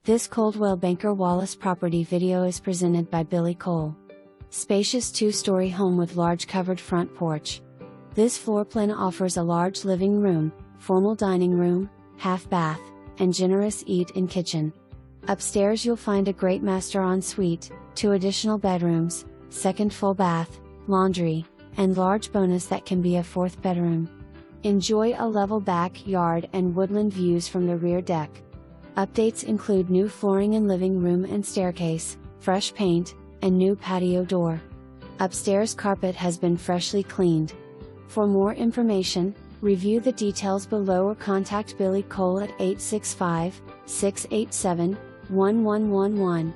This Coldwell Banker Wallace property video is presented by Billie Cole. Spacious two-story home with large covered front porch. This floor plan offers a large living room, formal dining room, half bath, and generous eat-in kitchen. Upstairs you'll find a great master ensuite, 2 additional bedrooms, second full bath, laundry, and large bonus that can be a 4th bedroom. Enjoy a level backyard and woodland views from the rear deck. Updates include new flooring in living room and staircase, fresh paint, and new patio door. Upstairs carpet has been freshly cleaned. For more information, review the details below or contact Billie Cole at 865-687-1111.